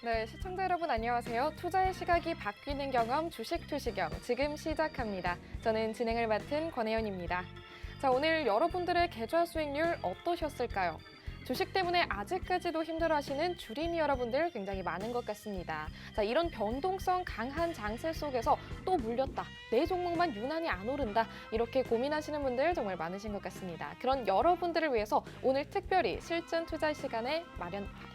네, 시청자 여러분 안녕하세요. 투자의 시각이 바뀌는 경험 주식 투시경 지금 시작합니다. 저는 진행을 맡은 권혜연입니다. 자, 오늘 여러분들의 계좌 수익률 어떠셨을까요? 주식 때문에 아직까지도 힘들어하시는 주린이 여러분들 굉장히 많은 것 같습니다. 자, 이런 변동성 강한 장세 속에서 또 물렸다, 내 종목만 유난히 안 오른다, 이렇게 고민하시는 분들 정말 많으신 것 같습니다. 그런 여러분들을 위해서 오늘 특별히 실전 투자 시간에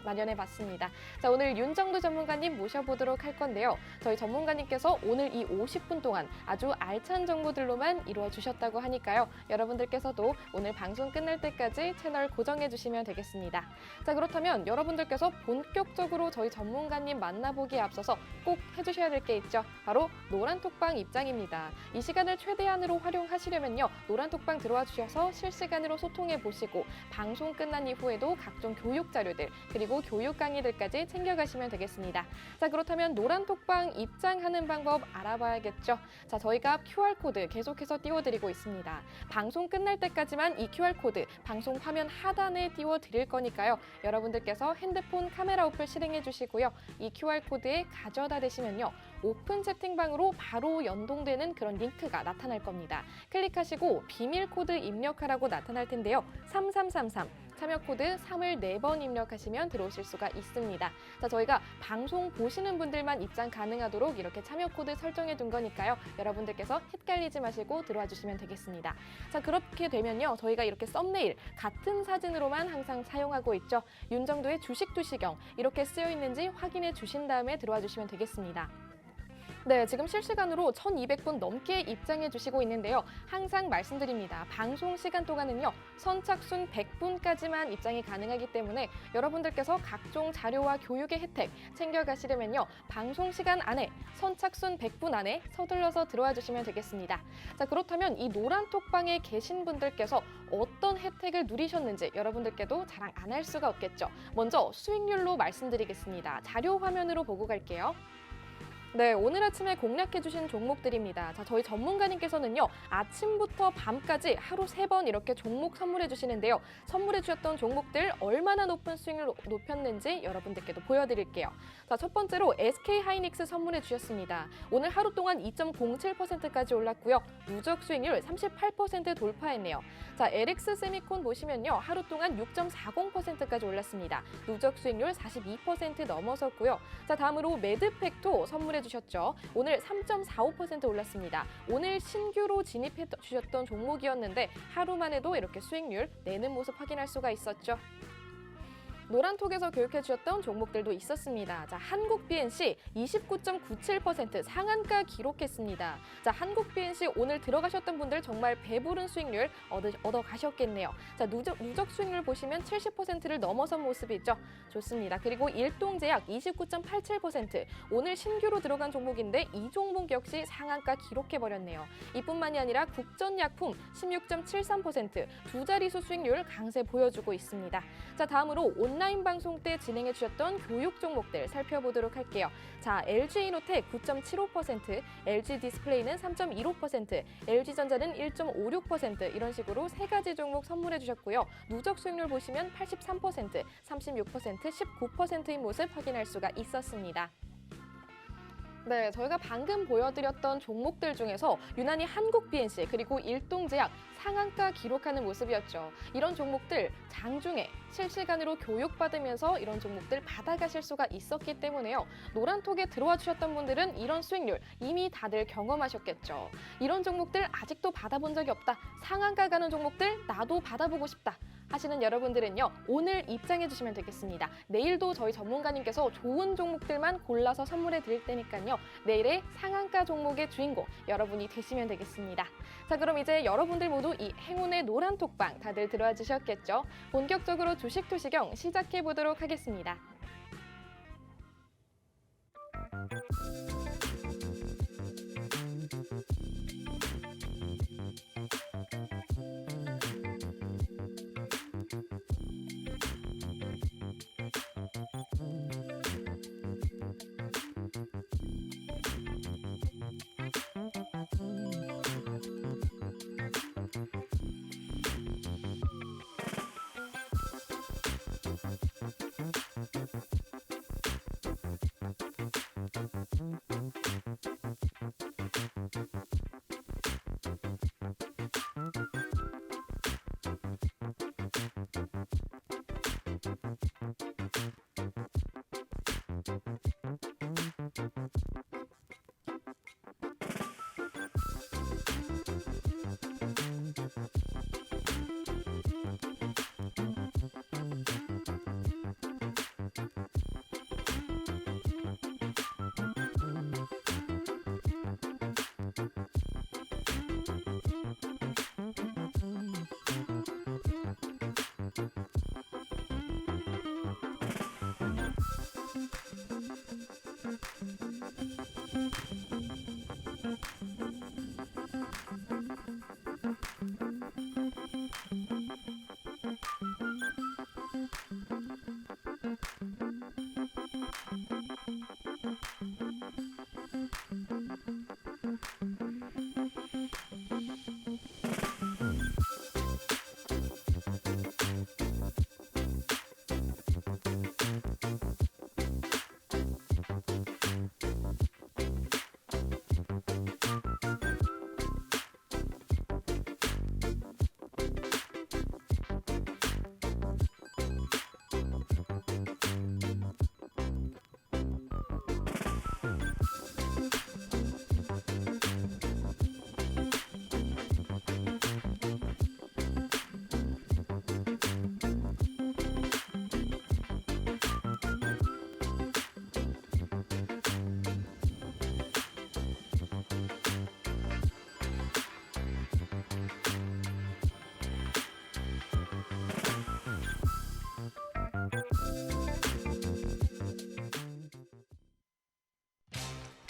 마련해봤습니다. 자, 오늘 윤정두 전문가님 모셔보도록 할 건데요. 저희 전문가님께서 오늘 이 50분 동안 아주 알찬 정보들로만 이루어 주셨다고 하니까요. 여러분들께서도 오늘 방송 끝날 때까지 채널 고정해 주시면 되겠습니다. 자, 그렇다면 여러분들께서 본격적으로 저희 전문가님 만나보기에 앞서서 꼭 해주셔야 될 게 있죠. 바로 노란톡방 입장입니다. 이 시간을 최대한으로 활용하시려면요. 노란톡방 들어와 주셔서 실시간으로 소통해 보시고 방송 끝난 이후에도 각종 교육 자료들 그리고 교육 강의들까지 챙겨가시면 되겠습니다. 자, 그렇다면 노란톡방 입장하는 방법 알아봐야겠죠. 자, 저희가 QR코드 계속해서 띄워드리고 있습니다. 방송 끝날 때까지만 이 QR코드 방송 화면 하단에 띄워드릴 거니까요. 여러분들께서 핸드폰 카메라 어플 실행해 주시고요. 이 QR코드에 가져다 대시면요. 오픈 채팅방으로 바로 연동되는 그런 링크가 나타날 겁니다. 클릭하시고 비밀 코드 입력하라고 나타날 텐데요. 3333 참여 코드 3을 4번 입력하시면 들어오실 수가 있습니다. 자, 저희가 방송 보시는 분들만 입장 가능하도록 이렇게 참여 코드 설정해 둔 거니까요. 여러분들께서 헷갈리지 마시고 들어와 주시면 되겠습니다. 자, 그렇게 되면요. 저희가 이렇게 썸네일 같은 사진으로만 항상 사용하고 있죠. 윤정도의 주식 투시경 이렇게 쓰여 있는지 확인해 주신 다음에 들어와 주시면 되겠습니다. 네, 지금 실시간으로 1200분 넘게 입장해 주시고 있는데요. 항상 말씀드립니다. 방송 시간 동안은요. 선착순 100분까지만 입장이 가능하기 때문에 여러분들께서 각종 자료와 교육의 혜택 챙겨가시려면요. 방송 시간 안에 선착순 100분 안에 서둘러서 들어와 주시면 되겠습니다. 자, 그렇다면 이 노란톡방에 계신 분들께서 어떤 혜택을 누리셨는지 여러분들께도 자랑 안 할 수가 없겠죠. 먼저 수익률로 말씀드리겠습니다. 자료 화면으로 보고 갈게요. 네, 오늘 아침에 공략해주신 종목들입니다. 자, 저희 전문가님께서는요, 아침부터 밤까지 하루 3번 이렇게 종목 선물해주시는데요. 선물해주셨던 종목들 얼마나 높은 수익률 높였는지 여러분들께도 보여드릴게요. 자, 첫 번째로 SK하이닉스 선물해주셨습니다. 오늘 하루 동안 2.07%까지 올랐고요. 누적 수익률 38% 돌파했네요. 자, LX세미콘 보시면요, 하루 동안 6.40%까지 올랐습니다. 누적 수익률 42% 넘어섰고요. 자, 다음으로 매드팩도 선물해주셨죠. 오늘 3.45% 올랐습니다. 오늘 신규로 진입해 주셨던 종목이었는데 하루만 해도 이렇게 수익률 내는 모습 확인할 수가 있었죠. 노란톡에서 교육해 주셨던 종목들도 있었습니다. 자, 한국 BNC 29.97% 상한가 기록했습니다. 자, 한국 BNC 오늘 들어가셨던 분들 정말 배부른 수익률 얻어 가셨겠네요. 자, 누적 수익률 보시면 70%를 넘어선 모습이죠. 좋습니다. 그리고 일동제약 29.87% 오늘 신규로 들어간 종목인데 이 종목 역시 상한가 기록해 버렸네요. 이뿐만이 아니라 국전약품 16.73% 두 자릿수 수익률 강세 보여주고 있습니다. 자, 다음으로 온라인 방송 때 진행해 주셨던 교육 종목들 살펴보도록 할게요. 자, LG이노텍 9.75%, LG디스플레이는 3.15%, LG전자는 1.56% 이런 식으로 세 가지 종목 선물해 주셨고요. 누적 수익률 보시면 83%, 36%, 19%인 모습 확인할 수가 있었습니다. 네, 저희가 방금 보여드렸던 종목들 중에서 유난히 한국 BNC 그리고 일동제약 상한가 기록하는 모습이었죠. 이런 종목들 장중에 실시간으로 교육받으면서 이런 종목들 받아가실 수가 있었기 때문에요. 노란톡에 들어와 주셨던 분들은 이런 수익률 이미 다들 경험하셨겠죠. 이런 종목들 아직도 받아본 적이 없다. 상한가 가는 종목들 나도 받아보고 싶다. 하시는 여러분들은요. 오늘 입장해 주시면 되겠습니다. 내일도 저희 전문가님께서 좋은 종목들만 골라서 선물해 드릴 테니까요. 내일의 상한가 종목의 주인공 여러분이 되시면 되겠습니다. 자, 그럼 이제 여러분들 모두 이 행운의 노란톡방 다들 들어와 주셨겠죠? 본격적으로 주식 투시경 시작해 보도록 하겠습니다.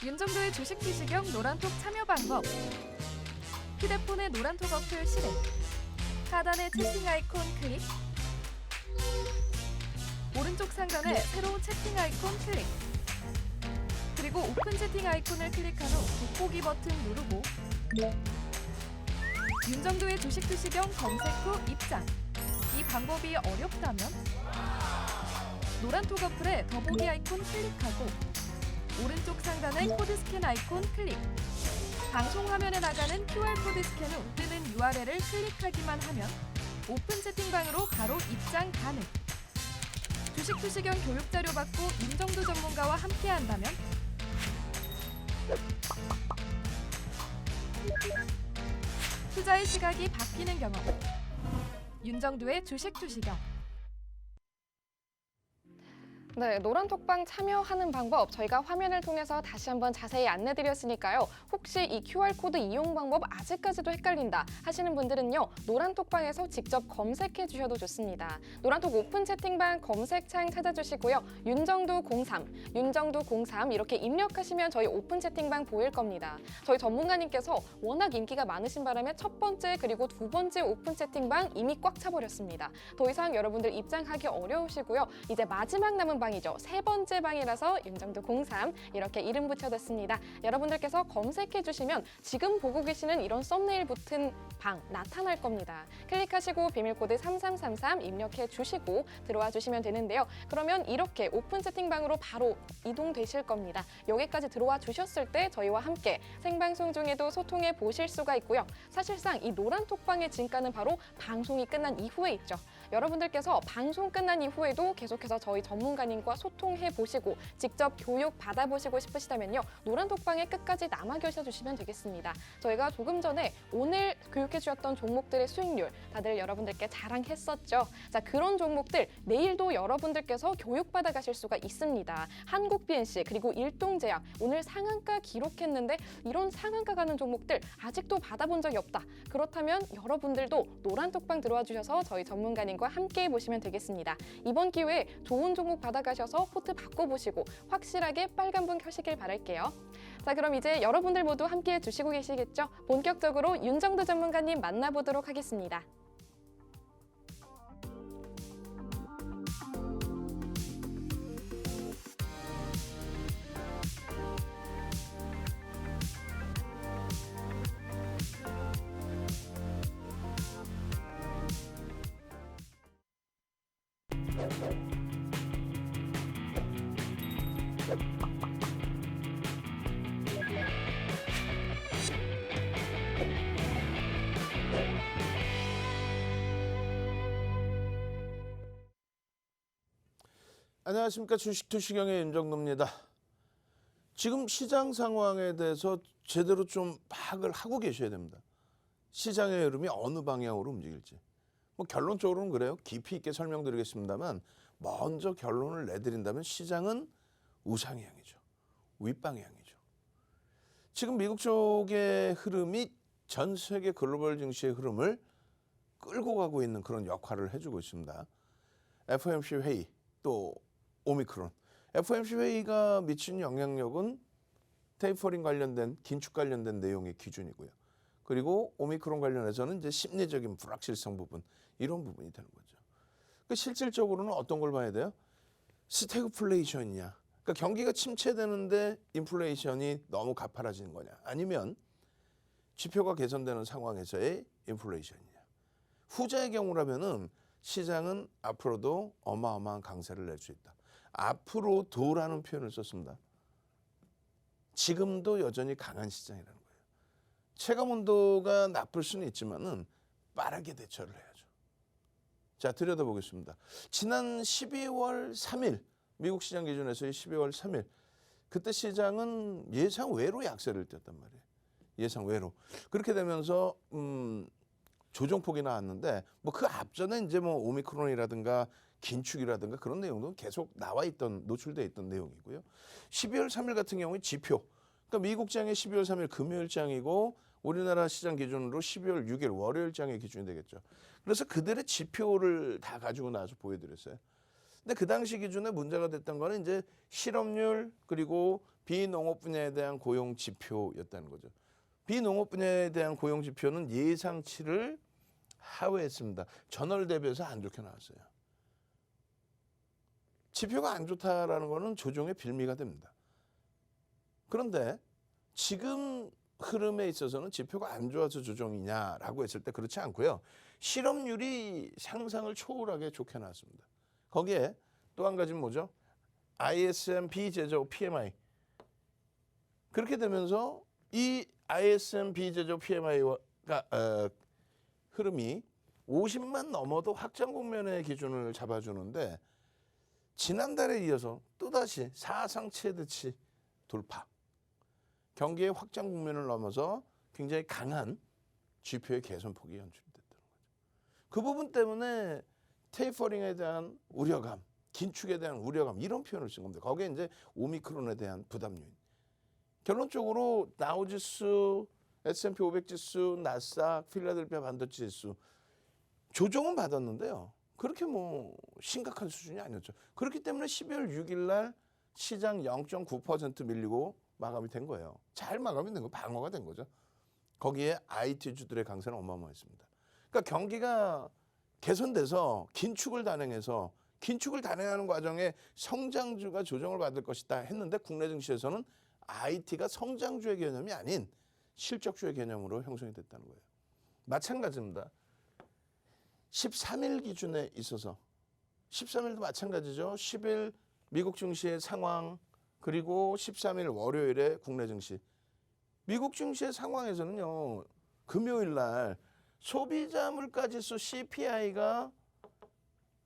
윤정도의 주식 투시경 노란톡 참여 방법. 휴대폰의 노란톡 어플 실행. 하단의 채팅 아이콘 클릭. 오른쪽 상단에 새로운 채팅 아이콘 클릭. 그리고 오픈 채팅 아이콘을 클릭한 후 돋보기 버튼 누르고 윤정도의 주식 투시경 검색 후 입장. 이 방법이 어렵다면 노란톡 어플에 더보기 아이콘 클릭하고 오른쪽 상단의 코드 스캔 아이콘 클릭. 방송 화면에 나가는 QR코드 스캔 후 뜨는 URL을 클릭하기만 하면 오픈 채팅방으로 바로 입장 가능. 주식 투시경 교육 자료 받고 윤정도 전문가와 함께 한다면 투자의 시각이 바뀌는 경험. 윤정도의 주식 투시경. 네, 노란톡방 참여하는 방법 저희가 화면을 통해서 다시 한번 자세히 안내드렸으니까요. 혹시 이 QR코드 이용 방법 아직까지도 헷갈린다 하시는 분들은요. 노란톡방에서 직접 검색해 주셔도 좋습니다. 노란톡 오픈 채팅방 검색창 찾아주시고요. 윤정도03 이렇게 입력하시면 저희 오픈 채팅방 보일 겁니다. 저희 전문가님께서 워낙 인기가 많으신 바람에 첫 번째 그리고 두 번째 오픈 채팅방 이미 꽉 차버렸습니다. 더 이상 여러분들 입장하기 어려우시고요. 이제 마지막 남은 방이죠. 세 번째 방이라서 윤정도03 이렇게 이름 붙여뒀습니다. 여러분들께서 검색해 주시면 지금 보고 계시는 이런 썸네일 붙은 방 나타날 겁니다. 클릭하시고 비밀코드 3333 입력해 주시고 들어와 주시면 되는데요. 그러면 이렇게 오픈 채팅방으로 바로 이동되실 겁니다. 여기까지 들어와 주셨을 때 저희와 함께 생방송 중에도 소통해 보실 수가 있고요. 사실상 이 노란톡방의 진가는 바로 방송이 끝난 이후에 있죠. 여러분들께서 방송 끝난 이후에도 계속해서 저희 전문가님과 소통해 보시고 직접 교육 받아보시고 싶으시다면요. 노란톡방에 끝까지 남아 계셔 주시면 되겠습니다. 저희가 조금 전에 오늘 교육해 주셨던 종목들의 수익률 다들 여러분들께 자랑했었죠. 자, 그런 종목들 내일도 여러분들께서 교육받아 가실 수가 있습니다. 한국 BNC 그리고 일동제약 오늘 상한가 기록했는데 이런 상한가 가는 종목들 아직도 받아본 적이 없다. 그렇다면 여러분들도 노란톡방 들어와 주셔서 저희 전문가님 과 함께 보시면 되겠습니다. 이번 기회에 좋은 종목 받아가셔서 포트 바꿔보시고 확실하게 빨간불 켜시길 바랄게요. 자, 그럼 이제 여러분들 모두 함께 해주시고 계시겠죠? 본격적으로 윤정도 전문가님 만나보도록 하겠습니다. 안녕하십니까. 주식 투시경의 윤정도입니다. 지금 시장 상황에 대해서 제대로 좀 파악을 하고 계셔야 됩니다. 시장의 흐름이 어느 방향으로 움직일지. 뭐 결론적으로는 그래요. 깊이 있게 설명드리겠습니다만 먼저 결론을 내드린다면 시장은 우상향이죠. 윗방향이죠. 지금 미국 쪽의 흐름이 전 세계 글로벌 증시의 흐름을 끌고 가고 있는 그런 역할을 해주고 있습니다. FOMC 회의 또 오미크론. FOMC 회의가 미친 영향력은 테이퍼링 관련된 긴축 관련된 내용의 기준이고요. 그리고 오미크론 관련해서는 이제 심리적인 불확실성 부분 이런 부분이 되는 거죠. 그 실질적으로는 어떤 걸 봐야 돼요? 스태그플레이션이냐. 그러니까 경기가 침체되는데 인플레이션이 너무 가파라지는 거냐. 아니면 지표가 개선되는 상황에서의 인플레이션이냐. 후자의 경우라면은 시장은 앞으로도 어마어마한 강세를 낼 수 있다. 앞으로도라는 표현을 썼습니다. 지금도 여전히 강한 시장이라는 거예요. 체감 온도가 나쁠 수는 있지만은 빠르게 대처를 해야죠. 자, 들여다보겠습니다. 지난 12월 3일 미국 시장 기준에서의 12월 3일 그때 시장은 예상 외로 약세를 띄었단 말이에요. 예상 외로. 그렇게 되면서 조정폭이 나왔는데 뭐 그 앞전에 이제 뭐 오미크론이라든가 긴축이라든가 그런 내용도 계속 나와 있던 노출돼 있던 내용이고요. 12월 3일 같은 경우에 지표. 그러니까 미국 장이 12월 3일 금요일장이고 우리나라 시장 기준으로 12월 6일 월요일장의 기준이 되겠죠. 그래서 그들의 지표를 다 가지고 나와서 보여드렸어요. 근데 그 당시 기준에 문제가 됐던 거는 이제 실업률 그리고 비농업 분야에 대한 고용 지표였다는 거죠. 비농업 분야에 대한 고용 지표는 예상치를 하회했습니다. 전월 대비해서 안 좋게 나왔어요. 지표가 안 좋다라는 거는 조정의 빌미가 됩니다. 그런데 지금 흐름에 있어서는 지표가 안 좋아서 조정이냐라고 했을 때 그렇지 않고요. 실업률이 상상을 초월하게 좋게 나왔습니다. 거기에 또 한 가지는 뭐죠? ISM 비제조업 PMI. 그렇게 되면서 이 ISM 비제조업 PMI가 흐름이 50만 넘어도 확장 국면의 기준을 잡아주는데 지난달에 이어서 또다시 사상 최대치 돌파. 경기의 확장 국면을 넘어서 굉장히 강한 지표의 개선폭이 연출됐다는 거죠. 그 부분 때문에 테이퍼링에 대한 우려감, 긴축에 대한 우려감 이런 표현을 쓴 겁니다. 거기에 이제 오미크론에 대한 부담 요인. 결론적으로 다우지수, S&P 500 지수, 나스닥, 필라델피아 반도체 지수 조정은 받았는데요. 그렇게 뭐 심각한 수준이 아니었죠. 그렇기 때문에 12월 6일 날 시장 0.9% 밀리고 마감이 된 거예요. 잘 마감이 된 거, 방어가 된 거죠. 거기에 IT주들의 강세는 어마어마했습니다. 그러니까 경기가 개선돼서 긴축을 단행하는 과정에 성장주가 조정을 받을 것이다 했는데 국내 증시에서는 IT가 성장주의 개념이 아닌 실적주의 개념으로 형성이 됐다는 거예요. 마찬가지입니다. 13일 기준에 있어서 13일도 마찬가지죠. 10일 미국 증시의 상황 그리고 13일 월요일에 국내 증시. 미국 증시의 상황에서는요. 금요일 날 소비자 물가지수 CPI가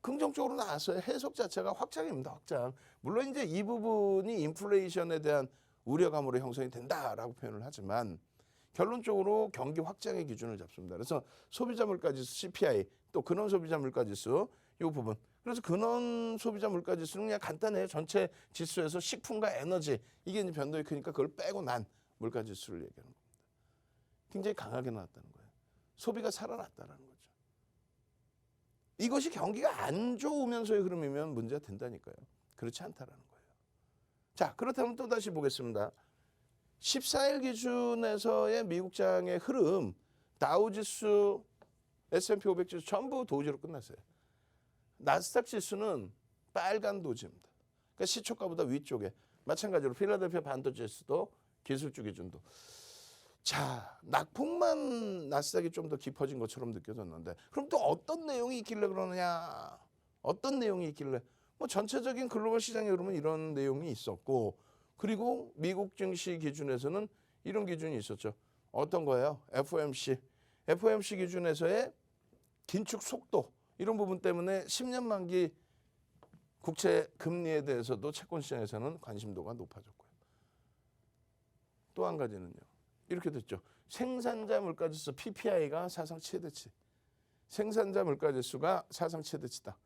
긍정적으로 나왔어요. 해석 자체가 확장입니다. 확장. 물론 이제 이 부분이 인플레이션에 대한 우려감으로 형성이 된다라고 표현을 하지만 결론적으로 경기 확장의 기준을 잡습니다. 그래서 소비자 물가지수 CPI 또 근원 소비자 물가지수 이 부분. 그래서 근원 소비자 물가지수는 그냥 간단해요. 전체 지수에서 식품과 에너지 이게 이제 변동이 크니까 그걸 빼고 난 물가지수를 얘기하는 겁니다. 굉장히 강하게 나왔다는 거예요. 소비가 살아났다는 거죠. 이것이 경기가 안 좋으면서의 흐름이면 문제가 된다니까요. 그렇지 않다라는 거예요. 자, 그렇다면 또다시 보겠습니다. 14일 기준에서의 미국장의 흐름, 다우지수, S&P 500 지수 전부 도지로 끝났어요. 나스닥 지수는 빨간 도지입니다. 그러니까 시초가보다 위쪽에. 마찬가지로 필라델피아 반도체 지수도 기술주 기준도. 자, 낙폭만 나스닥이 좀 더 깊어진 것처럼 느껴졌는데 그럼 또 어떤 내용이 있길래 그러느냐? 어떤 내용이 있길래? 뭐 전체적인 글로벌 시장의 흐름은 이런 내용이 있었고 그리고 미국 증시 기준에서는 이런 기준이 있었죠. 어떤 거예요? FOMC 기준에서의 긴축 속도 이런 부분 때문에 10년 만기 국채 금리에 대해서도 채권 시장에서는 관심도가 높아졌고요. 또 한 가지는요. 이렇게 됐죠. 생산자 물가지수 PPI가 사상 최대치. 생산자 물가지수가 사상 최대치다.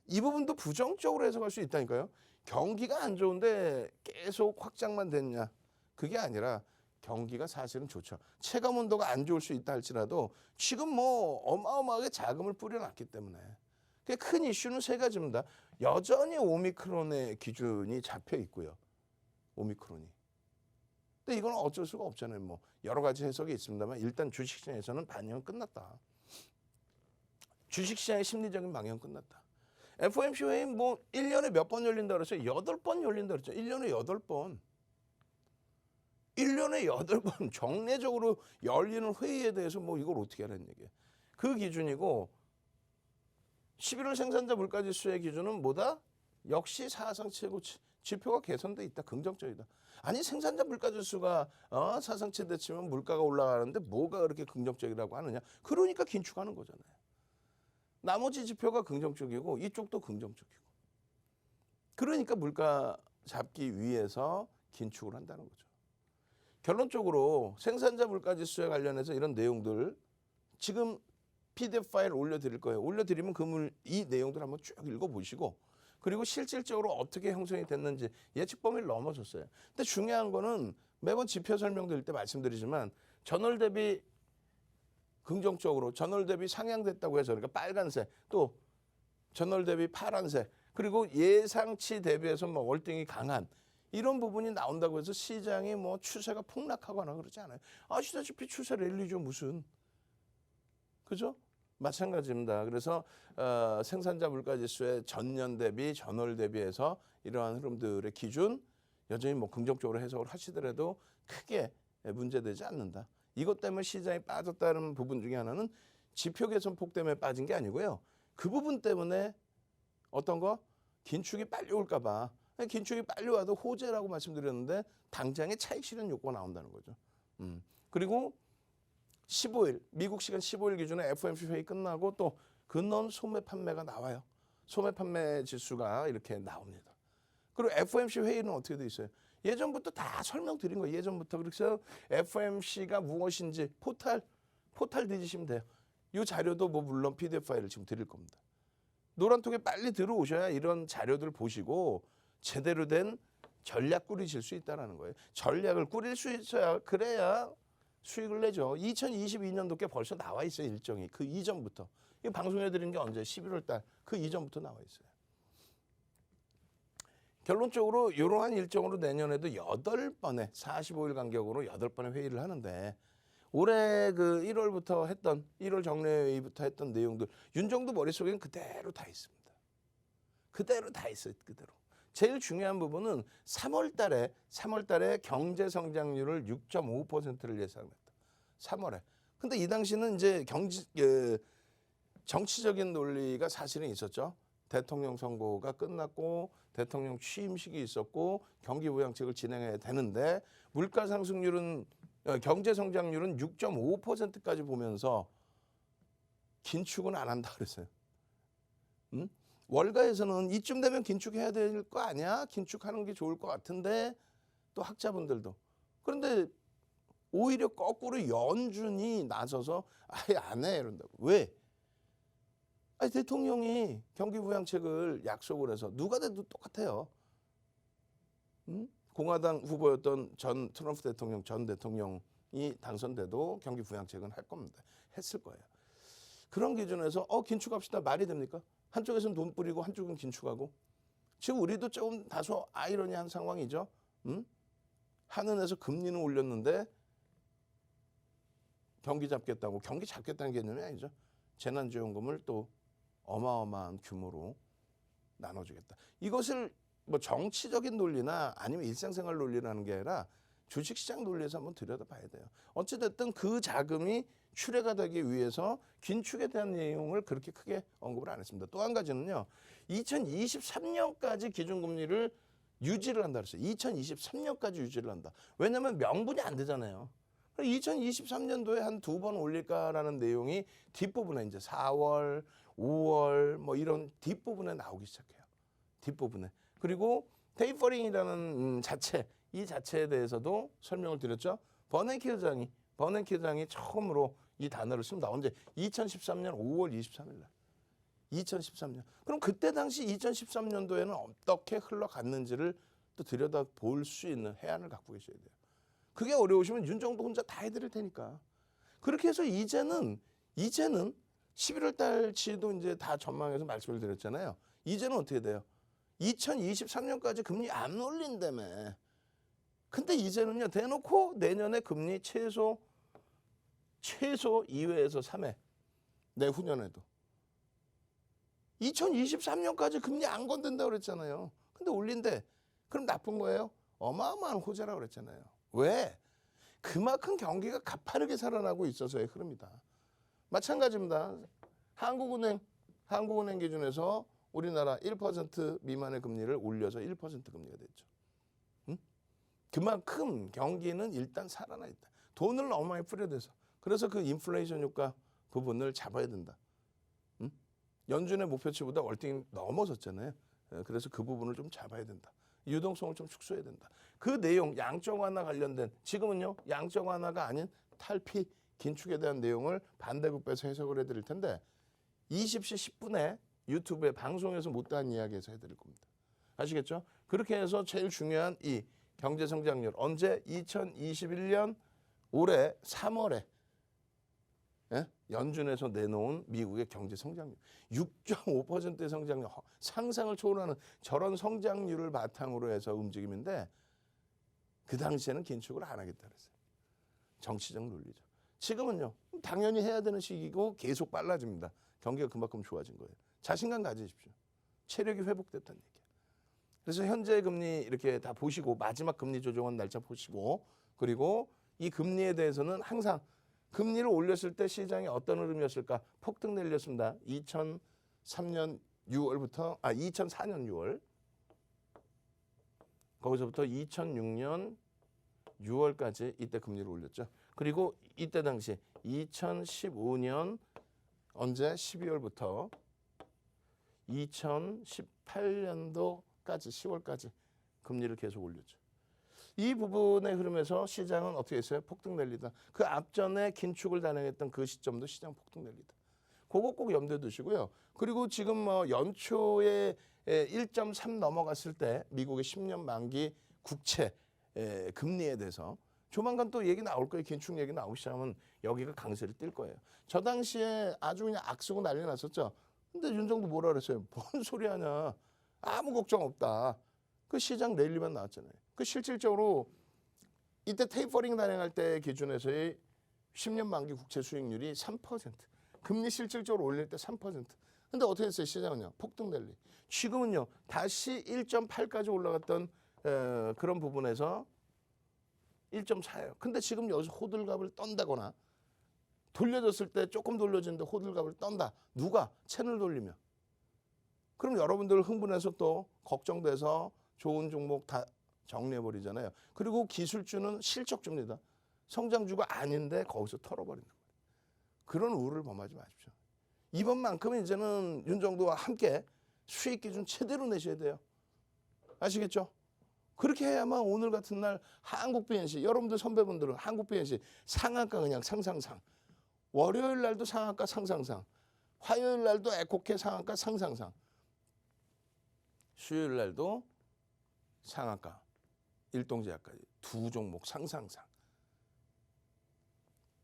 이 부분도 부정적으로 해석할 수 있다니까요. 경기가 안 좋은데 계속 확장만 됐냐. 그게 아니라 경기가 사실은 좋죠. 체감 온도가 안 좋을 수 있다 할지라도 지금 뭐 어마어마하게 자금을 뿌려놨기 때문에. 큰 이슈는 세 가지입니다. 여전히 오미크론의 기준이 잡혀 있고요. 오미크론이. 근데 이건 어쩔 수가 없잖아요. 뭐 여러 가지 해석이 있습니다만 일단 주식시장에서는 반영은 끝났다. 주식시장의 심리적인 방향은 끝났다. FOMC 회의 뭐 1년에 몇 번 열린다 그랬어요? 8번 열린다 그랬죠. 1년에 8번. 1년에 8번 정례적으로 열리는 회의에 대해서 뭐 이걸 어떻게 하라는 얘기예요. 그 기준이고 11월 생산자 물가지수의 기준은 뭐다? 역시 사상 최고치. 지표가 개선돼 있다. 긍정적이다. 아니 생산자 물가지수가 사상 최대치면 물가가 올라가는데 뭐가 그렇게 긍정적이라고 하느냐. 그러니까 긴축하는 거잖아요. 나머지 지표가 긍정적이고 이쪽도 긍정적이고. 그러니까 물가 잡기 위해서 긴축을 한다는 거죠. 결론적으로 생산자 물가지수에 관련해서 이런 내용들 지금 PDF 파일 올려드릴 거예요. 올려드리면 이 내용들 한번 쭉 읽어보시고 그리고 실질적으로 어떻게 형성이 됐는지 예측 범위를 넘어섰어요. 근데 중요한 거는 매번 지표 설명드릴 때 말씀드리지만 전월 대비 긍정적으로 전월 대비 상향됐다고 해서 그러니까 빨간색 또 전월 대비 파란색 그리고 예상치 대비해서 뭐 월등히 강한 이런 부분이 나온다고 해서 시장이 뭐 추세가 폭락하거나 그러지 않아요. 아시다시피 추세 랠리죠 무슨. 그죠? 마찬가지입니다. 그래서 생산자 물가지수의 전년 대비 전월 대비해서 이러한 흐름들의 기준 여전히 뭐 긍정적으로 해석을 하시더라도 크게 문제되지 않는다. 이것 때문에 시장이 빠졌다는 부분 중에 하나는 지표 개선폭 때문에 빠진 게 아니고요. 그 부분 때문에 어떤 거? 긴축이 빨리 올까 봐. 긴축이 빨리 와도 호재라고 말씀드렸는데 당장의 차익 실현 욕구가 나온다는 거죠. 그리고 15일, 미국 시간 15일 기준에 FOMC 회의 끝나고 또 근원 소매 판매가 나와요. 소매 판매 지수가 이렇게 나옵니다. 그리고 FOMC 회의는 어떻게 돼 있어요? 예전부터 다 설명드린 거예요. 예전부터. 그래서 FOMC가 무엇인지 포탈 뒤지시면 돼요. 이 자료도 뭐 물론 PDF 파일을 지금 드릴 겁니다. 노란통에 빨리 들어오셔야 이런 자료들 보시고 제대로 된 전략 꾸리실 수 있다는 거예요. 전략을 꾸릴 수 있어야 그래야 수익을 내죠. 2022년도께 벌써 나와 있어요. 일정이. 그 이전부터. 이 방송해드린 게 언제? 11월 달. 그 이전부터 나와 있어요. 결론적으로 이러한 일정으로 내년에도 8번의 45일 간격으로 8번의 회의를 하는데 올해 그 1월부터 했던 1월 정례회의부터 했던 내용들 윤정도 머릿속에는 그대로 다 있습니다. 그대로 다 있어요. 그대로. 제일 중요한 부분은 3월 달에 경제 성장률을 6.5%를 예상했다. 3월에. 근데 이 당시는 이제 정치적인 논리가 사실은 있었죠. 대통령 선거가 끝났고 대통령 취임식이 있었고 경기 부양책을 진행해야 되는데 물가 상승률은 경제 성장률은 6.5%까지 보면서 긴축은 안 한다 그랬어요. 월가에서는 이쯤 되면 긴축해야 될 거 아니야? 긴축하는 게 좋을 것 같은데 또 학자분들도. 그런데 오히려 거꾸로 연준이 나서서 아예 안 해 이런다고. 왜? 아니 대통령이 경기 부양책을 약속을 해서 누가 돼도 똑같아요. 공화당 후보였던 전 트럼프 대통령 전 대통령이 당선돼도 경기 부양책은 할 겁니다. 했을 거예요. 그런 기준에서 긴축합시다 말이 됩니까? 한쪽에서는 돈 뿌리고 한쪽은 긴축하고. 지금 우리도 조금 다소 아이러니한 상황이죠. 한은에서 금리는 올렸는데 경기 잡겠다고. 경기 잡겠다는 개념이 아니죠. 재난지원금을 또 어마어마한 규모로 나눠주겠다. 이것을 뭐 정치적인 논리나 아니면 일상생활 논리라는 게 아니라 주식시장 논리에서 한번 들여다봐야 돼요. 어찌됐든 그 자금이 출회가 되기 위해서 긴축에 대한 내용을 그렇게 크게 언급을 안 했습니다. 또 한 가지는요. 2023년까지 기준금리를 유지를 한다 그랬어요. 2023년까지 유지를 한다. 왜냐하면 명분이 안 되잖아요. 2023년도에 한 2번 올릴까라는 내용이 뒷부분에 이제 4월, 5월 뭐 이런 뒷부분에 나오기 시작해요. 뒷부분에. 그리고 테이퍼링이라는 자체, 이 자체에 대해서도 설명을 드렸죠. 버냉키 의장이 처음으로 이 단어를 씁니다. 언제? 2013년 5월 23일 날. 2013년. 그럼 그때 당시 2013년도에는 어떻게 흘러갔는지를 또 들여다볼 수 있는 해안을 갖고 계셔야 돼요. 그게 어려우시면 윤정도 혼자 다 해드릴 테니까. 그렇게 해서 이제는 11월 달치도 이제 다 전망해서 말씀을 드렸잖아요. 이제는 어떻게 돼요? 2023년까지 금리 안 올린다며. 근데 이제는요, 대놓고 내년에 금리 최소 2회에서 3회. 내후년에도. 2023년까지 금리 안 건든다고 그랬잖아요. 근데 올린대. 그럼 나쁜 거예요? 어마어마한 호재라고 그랬잖아요. 왜? 그만큼 경기가 가파르게 살아나고 있어서의 흐름이다. 마찬가지입니다. 한국은행 기준에서 우리나라 1% 미만의 금리를 올려서 1% 금리가 됐죠. 그만큼 경기는 일단 살아나 있다. 돈을 너무 많이 뿌려대서. 그래서 그 인플레이션 효과 부분을 잡아야 된다. 연준의 목표치보다 월등히 넘어섰잖아요. 그래서 그 부분을 좀 잡아야 된다. 유동성을 좀 축소해야 된다. 그 내용 양적 완화 관련된 지금은요. 양적 완화가 아닌 탈피 긴축에 대한 내용을 반대급부에서 해석을 해드릴 텐데 20시 10분에 유튜브에 방송에서 못다한 이야기에서 해드릴 겁니다. 아시겠죠? 그렇게 해서 제일 중요한 이 경제성장률 언제 2021년 올해 3월에 예? 연준에서 내놓은 미국의 경제 성장률 6.5%의 성장률 상상을 초월하는 저런 성장률을 바탕으로 해서 움직임인데 그 당시에는 긴축을 안 하겠다 그랬어요. 정치적 논리죠. 지금은요. 당연히 해야 되는 시기고 계속 빨라집니다. 경기가 그만큼 좋아진 거예요. 자신감 가지십시오. 체력이 회복됐다는 얘기예요. 그래서 현재 금리 이렇게 다 보시고 마지막 금리 조정한 날짜 보시고 그리고 이 금리에 대해서는 항상 금리를 올렸을 때 시장이 어떤 흐름이었을까? 폭등 내렸습니다. 2004년 6월 거기서부터 2006년 6월까지 이때 금리를 올렸죠. 그리고 이때 당시 2015년 언제 12월부터 2018년도까지 10월까지 금리를 계속 올렸죠. 이 부분의 흐름에서 시장은 어떻게 했어요? 폭등 랠리다. 그 앞전에 긴축을 단행했던 그 시점도 시장 폭등 랠리다. 그거 꼭 염두에 두시고요. 그리고 지금 뭐 연초에 1.3 넘어갔을 때 미국의 10년 만기 국채 금리에 대해서 조만간 또 얘기 나올 거예요. 긴축 얘기 나오기 시작하면 여기가 강세를 띌 거예요. 저 당시에 아주 그냥 악쓰고 난리 났었죠. 근데 윤정도 뭐라 그랬어요? 뭔 소리 하냐. 아무 걱정 없다. 그 시장 랠리만 나왔잖아요. 그 실질적으로 이때 테이퍼링 단행할 때 기준에서의 10년 만기 국채 수익률이 3%. 금리 실질적으로 올릴 때 3%. 근데 어떻게 했어요? 시장은요. 폭등 랠리. 지금은요. 다시 1.8까지 올라갔던 그런 부분에서 1.4예요. 근데 지금 여기서 호들갑을 떤다거나 돌려졌을 때 조금 돌려지는데 호들갑을 떤다. 누가? 채널 돌리며. 그럼 여러분들 흥분해서 또 걱정돼서 좋은 종목 다 정리해버리잖아요. 그리고 기술주는 실적주입니다. 성장주가 아닌데 거기서 털어버린단 말이에요. 그런 우를 범하지 마십시오. 이번만큼은 이제는 윤정도와 함께 수익 기준 제대로 내셔야 돼요. 아시겠죠? 그렇게 해야만 오늘 같은 날 한국 BNC, 여러분들 선배분들은 한국 BNC 상한가 그냥 상상상. 월요일 날도 상한가 상상상. 화요일 날도 에코케 상한가 상상상. 수요일 날도 상한가 일동제약까지 두 종목 상상상.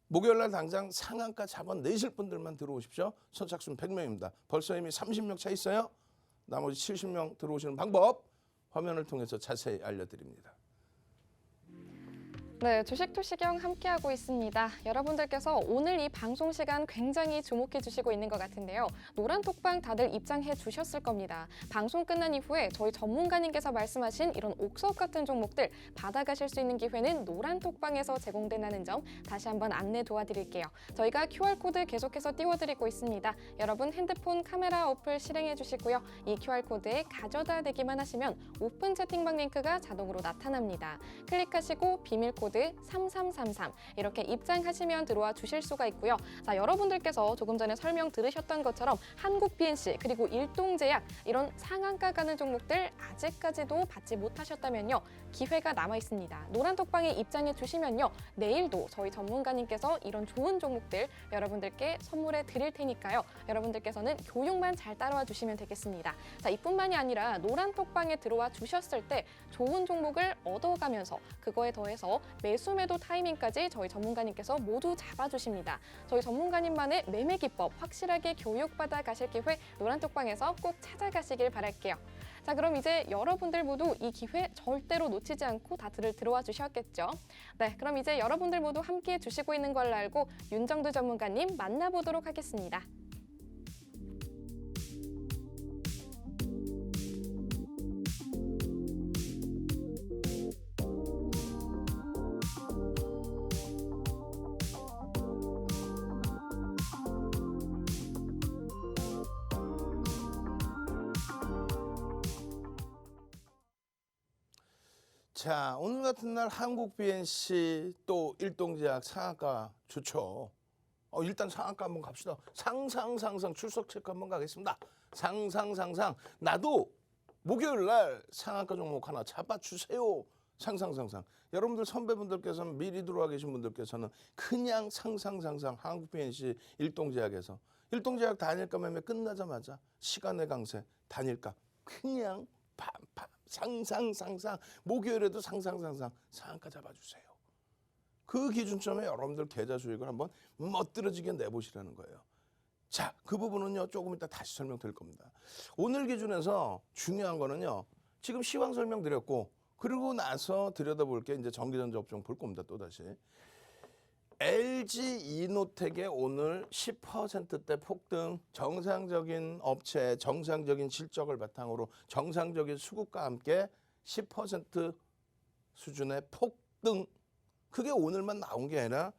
목요일 날 당장 상한가 잡아내실 분들만 들어오십시오. 선착순 100명입니다. 벌써 이미 30명 차 있어요. 나머지 70명 들어오시는 방법 화면을 통해서 자세히 알려드립니다. 네, 주식투시경 함께하고 있습니다. 여러분들께서 오늘 이 방송 시간 굉장히 주목해 주시고 있는 것 같은데요. 노란톡방 다들 입장해 주셨을 겁니다. 방송 끝난 이후에 저희 전문가님께서 말씀하신 이런 옥석 같은 종목들 받아가실 수 있는 기회는 노란톡방에서 제공된다는 점 다시 한번 안내 도와드릴게요. 저희가 QR코드 계속해서 띄워드리고 있습니다. 여러분 핸드폰 카메라 어플 실행해 주시고요. 이 QR코드에 가져다 대기만 하시면 오픈 채팅방 링크가 자동으로 나타납니다. 클릭하시고 비밀 코드 3333 이렇게 입장하시면 들어와 주실 수가 있고요. 자, 여러분들께서 조금 전에 설명 들으셨던 것처럼 한국 BNC 그리고 일동제약 이런 상한가 가는 종목들 아직까지도 받지 못하셨다면요. 기회가 남아 있습니다. 노란톡방에 입장해 주시면요. 내일도 저희 전문가님께서 이런 좋은 종목들 여러분들께 선물해 드릴 테니까요. 여러분들께서는 교육만 잘 따라와 주시면 되겠습니다. 자, 이뿐만이 아니라 노란톡방에 들어와 주셨을 때 좋은 종목을 얻어가면서 그거에 더해서 매수 매도 타이밍까지 저희 전문가님께서 모두 잡아주십니다. 저희 전문가님만의 매매 기법 확실하게 교육받아 가실 기회 노란톡방에서 꼭 찾아가시길 바랄게요. 자, 그럼 이제 여러분들 모두 이 기회 절대로 놓치지 않고 다들 들어와 주셨겠죠? 네, 그럼 이제 여러분들 모두 함께해 주시고 있는 걸로 알고 윤정두 전문가님 만나보도록 하겠습니다. 자, 오늘 같은 날 한국 BNC 또 일동제약 상한가 좋죠. 일단 상한가 한번 갑시다. 상상 출석 체크 한번 가겠습니다. 상상 나도 목요일 날 상한가 종목 하나 잡아주세요. 상상 여러분들 선배분들께서는 미리 들어와 계신 분들께서는 그냥 상상 한국 BNC 일동제약에서 일동제약 단일가 매매 끝나자마자 시간의 강세 단일가 그냥 팜팜 상상 목요일에도 상상 상한가 잡아주세요. 그 기준점에 여러분들 계좌 수익을 한번 멋들어지게 내보시라는 거예요. 자, 그 부분은요, 조금 이따 다시 설명드릴 겁니다. 오늘 기준에서 중요한 거는요, 지금 시황 설명드렸고, 그리고 나서 들여다볼 게 이제 전기전자 업종 볼 겁니다, 또다시. LG 이노텍의 오늘 10%대 폭등, 정상적인 업체, 정상적인 실적을 바탕으로 정상적인 수급과 함께 10% 수준의 폭등. 그게 오늘만 나온 게 아니라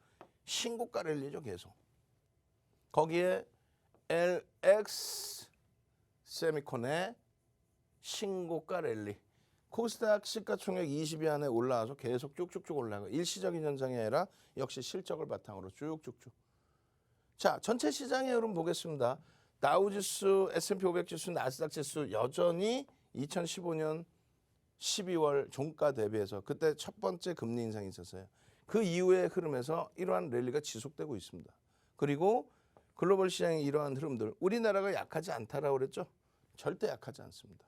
신고가 랠리죠, 계속. 거기에 LX 세미콘의 신고가 랠리. 코스닥 시가총액 20위 안에 올라와서 계속 쭉쭉쭉 올라가고 일시적인 현상이 아니라 역시 실적을 바탕으로 쭉쭉쭉. 자, 전체 시장의 흐름 보겠습니다. 다우지수, S&P 500 지수, 나스닥 지수 여전히 2015년 12월 종가 대비해서 그때 첫 번째 금리 인상이 있었어요. 그 이후의 흐름에서 이러한 랠리가 지속되고 있습니다. 그리고 글로벌 시장의 이러한 흐름들, 우리나라가 약하지 않다라고 그랬죠? 절대 약하지 않습니다.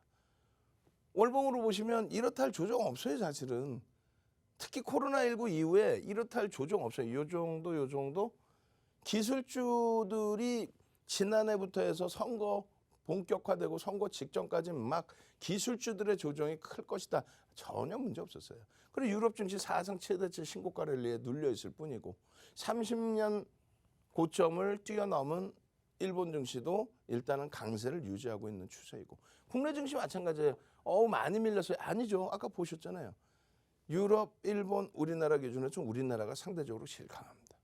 월봉으로 보시면 이렇다 할 조정 없어요, 사실은. 특히 코로나19 이후에 이렇다 할 조정 없어요. 요 정도. 기술주들이 지난해부터 해서 선거 본격화되고 선거 직전까지 막 기술주들의 조정이 클 것이다. 전혀 문제 없었어요. 그리고 유럽 증시 사상 최대치 신고가 랠리에 눌려 있을 뿐이고 30년 고점을 뛰어넘은 일본 증시도 일단은 강세를 유지하고 있는 추세이고 국내 증시 마찬가지예요. 많이 밀렸어요. 아니죠. 아까 보셨잖아요. 유럽, 일본, 우리나라 기준으로 좀 우리나라가 상대적으로 제일 강합니다.